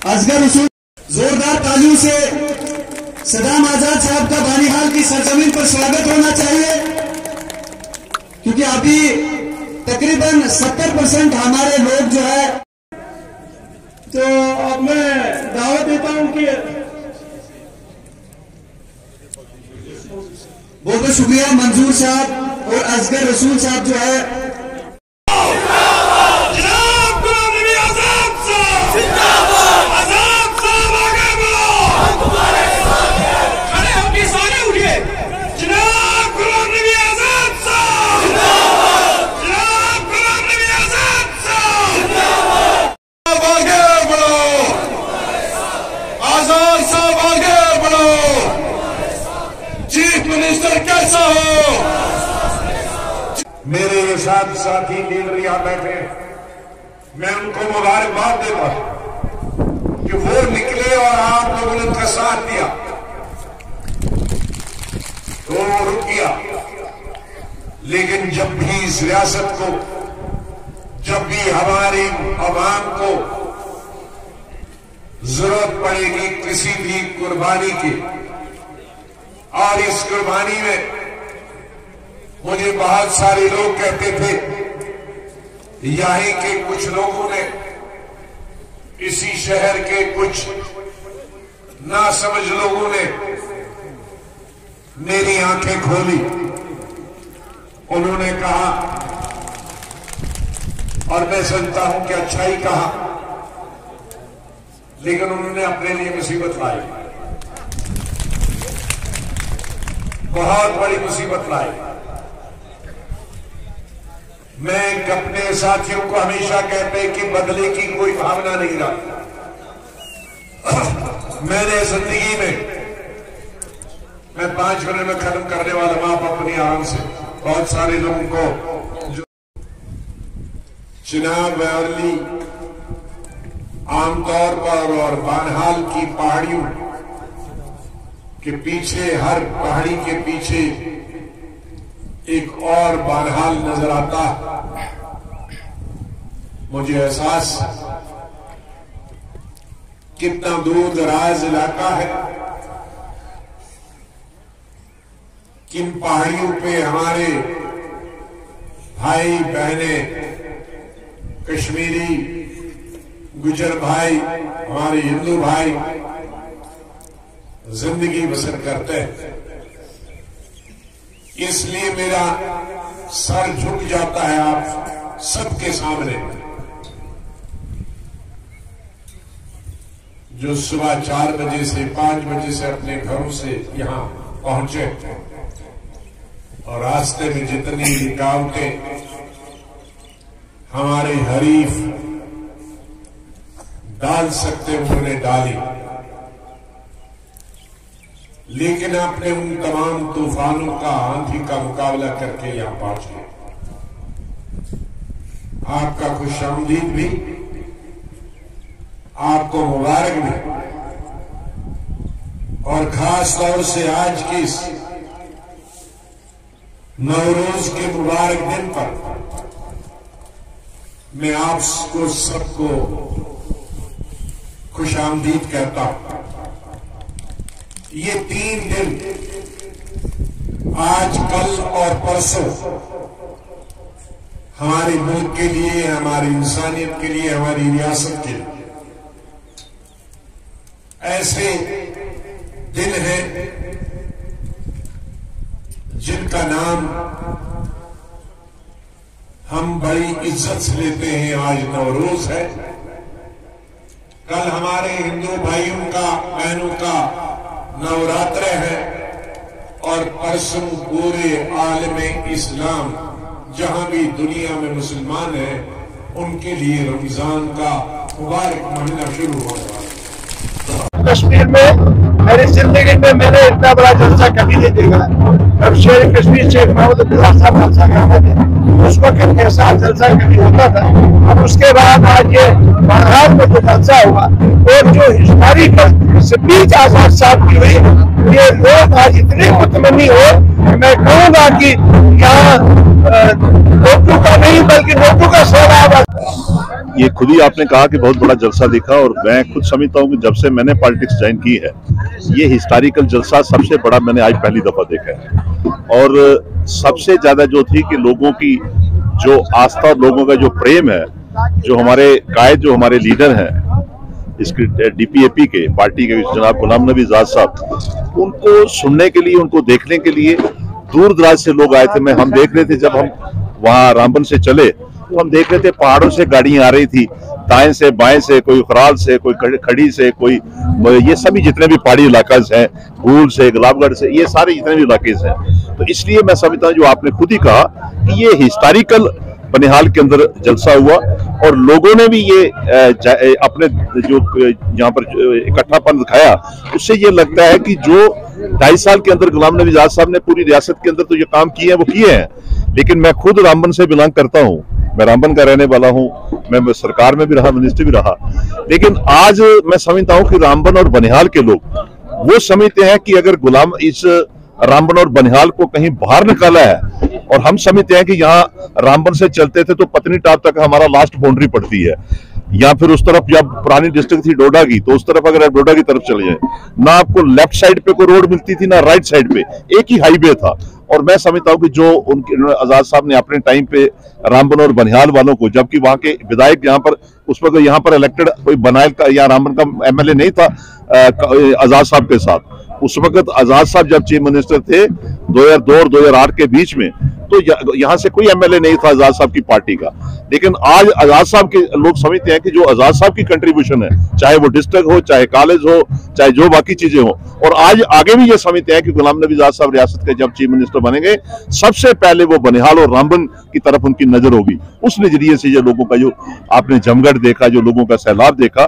असगर रसूल जोरदार तालियों से सदाम आजाद साहब का बानीहाल की सरजमीन पर स्वागत होना चाहिए, क्योंकि अभी तकरीबन 70% हमारे लोग जो है। तो अब मैं दावत देता हूं कि बहुत बहुत शुक्रिया मंजूर साहब और असगर रसूल साहब जो है। कैसा हो? मेरे ये साथी लीडर यहां बैठे, मैं उनको मुबारकबाद देता हूं कि वो निकले और आप लोगों ने उनका साथ दिया, तो वो रुक गया। लेकिन जब भी इस रियासत को, जब भी हमारी अवाम को जरूरत पड़ेगी किसी भी कुर्बानी की, और इस कुर्बानी में मुझे बहुत सारे लोग कहते थे, यहीं के कुछ लोगों ने, इसी शहर के कुछ नासमझ लोगों ने मेरी आंखें खोली। उन्होंने कहा, और मैं समझता हूं कि अच्छा ही कहा, लेकिन उन्होंने अपने लिए मुसीबत लाई, बहुत बड़ी मुसीबत लाई। मैं अपने साथियों को हमेशा कहते कि बदले की कोई भावना नहीं रखता। मैंने जिंदगी में, मैं 5 मिनट में खत्म करने वाला हूं, आप अपनी आराम से, बहुत सारे लोगों को जो चिनाब वैली आमतौर पर और बानहाल की पहाड़ियों के पीछे, हर पहाड़ी के पीछे एक और बानहाल नजर आता है। मुझे एहसास कितना दूर दराज इलाका है, किन पहाड़ियों पे हमारे भाई बहने, कश्मीरी, गुजर भाई, हमारे हिंदू भाई जिंदगी बसर करते हैं। इसलिए मेरा सर झुक जाता है आप सबके सामने, जो सुबह 4 बजे से 5 बजे से अपने घरों से यहां पहुंचे, और रास्ते में जितनी रुकावटें हमारे हरीफ डाल सकते उन्होंने डाली, लेकिन आपने उन तमाम तूफानों का, आंधी का मुकाबला करके यहां पहुंच गए। आपका खुशामदीद भी, आपको मुबारक भी, और खास तौर से आज की इस नवरोज के मुबारक दिन पर मैं आपको सबको खुशामदीद कहता हूं। ये 3 दिन, आज, कल और परसों, हमारे मुल्क के लिए, हमारी इंसानियत के लिए, हमारी रियासत के लिए ऐसे दिन हैं जिनका नाम हम बड़ी इज्जत से लेते हैं। आज नवरोज है, कल हमारे हिंदू भाइयों का, बहनों का नवरात्र है, और परसों पूरे आलमे इस्लाम, जहां भी दुनिया में मुसलमान हैं, उनके लिए रमजान का मुबारक महीना शुरू हो रहा है। कश्मीर में मेरी जिंदगी में मैंने इतना बड़ा जलसा कभी नहीं देखा। अब शेर कश्मीर शेख महमूद अब्दुल्ला साहब जलसा करते थे, उस वक्त कैसा जलसा कभी होता था। अब उसके बाद आज ये बानहाल में जो जलसा हुआ, और जो हिस्टोरिकल स्पीच आजाद साहब की हुई, ये लोग आज इतने मुतमन्नी हो कि मैं कहूँगा कि यहाँ नोटू का नहीं बल्कि नोटू का सैलाब। ये खुद ही आपने कहा कि बहुत बड़ा जलसा दिखा, और मैं खुद समझता हूँ कि जब से मैंने पॉलिटिक्स ज्वाइन की है ये हिस्टोरिकल जलसा सबसे बड़ा मैंने आज पहली दफा देखा है। और सबसे ज्यादा जो थी कि लोगों की जो आस्था और लोगों का जो प्रेम है, जो हमारे कायद जो हमारे लीडर हैं इसके डीपीएपी के पार्टी के जनाब गुलाम नबी आजाद साहब, उनको सुनने के लिए, उनको देखने के लिए दूर दराज से लोग आए थे। हम देख रहे थे जब हम वहां रामबन से चले तो हम देख रहे थे पहाड़ों से गाड़ियां आ रही थी, दाएं से बाएं से, कोई खराल से, कोई खड़ी से, कोई ये सभी जितने भी पहाड़ी इलाका हैं, भूल से, गुलाबगढ़ से, ये सारे जितने भी इलाके हैं। तो इसलिए मैं समझता हूँ जो आपने खुद ही कहा कि ये हिस्टोरिकल बनिहाल के अंदर जलसा हुआ, और लोगों ने भी ये अपने जो यहाँ पर इकट्ठापन दिखाया, उससे ये लगता है कि जो 2.5 साल के अंदर गुलाम नबी आजाद साहब ने पूरी रियासत के अंदर तो ये काम किए हैं वो किए हैं। लेकिन मैं खुद रामबन से बिलोंग करता हूँ, मैं रामबन का रहने वाला हूँ, मैं सरकार में भी रहा, मिनिस्टर भी रहा। लेकिन आज मैं समझता हूँ कि रामबन और बनिहाल के लोग वो समझते हैं कि अगर गुलाम इस रामबन और बनिहाल को कहीं बाहर निकाला है, और हम समझते हैं कि यहाँ रामबन से चलते थे तो पत्नी टॉप तक हमारा लास्ट बाउंड्री पड़ती है, या फिर उस तरफ जब पुरानी डिस्ट्रिक्ट थी डोडा की, तो उस तरफ अगर आप डोडा की तरफ चले जाए ना आपको लेफ्ट साइड पे कोई रोड मिलती थी ना राइट साइड पे, एक ही हाईवे था। और मैं समझता हूँ कि जो उनके आजाद साहब ने अपने टाइम पे रामबन और बनिहाल वालों को, जबकि वहां के विधायक यहाँ पर उस वक्त यहाँ पर इलेक्टेड कोई बनिहाल का या रामबन का एमएलए नहीं था आजाद साहब के साथ, उस वक्त आजाद साहब जब चीफ मिनिस्टर थे 2002 और 2008 के बीच में, तो यहाँ से कोई एमएलए नहीं था आजाद साहब की पार्टी का। लेकिन आज आजाद साहब के लोग समझते हैं कि जो आजाद साहब की कंट्रीब्यूशन है, चाहे वो डिस्ट्रिक्ट हो, चाहे कॉलेज हो, चाहे जो बाकी चीजें हो, और आज आगे भी ये समझते हैं कि गुलाम नबी आजाद साहब रियासत के जब चीफ मिनिस्टर बनेंगे सबसे पहले वो बनिहाल और रामबन की तरफ उनकी नजर होगी। उस नजरिए से ये लोगों का जो आपने जमगढ़ देखा, जो लोगों का सैलाब देखा,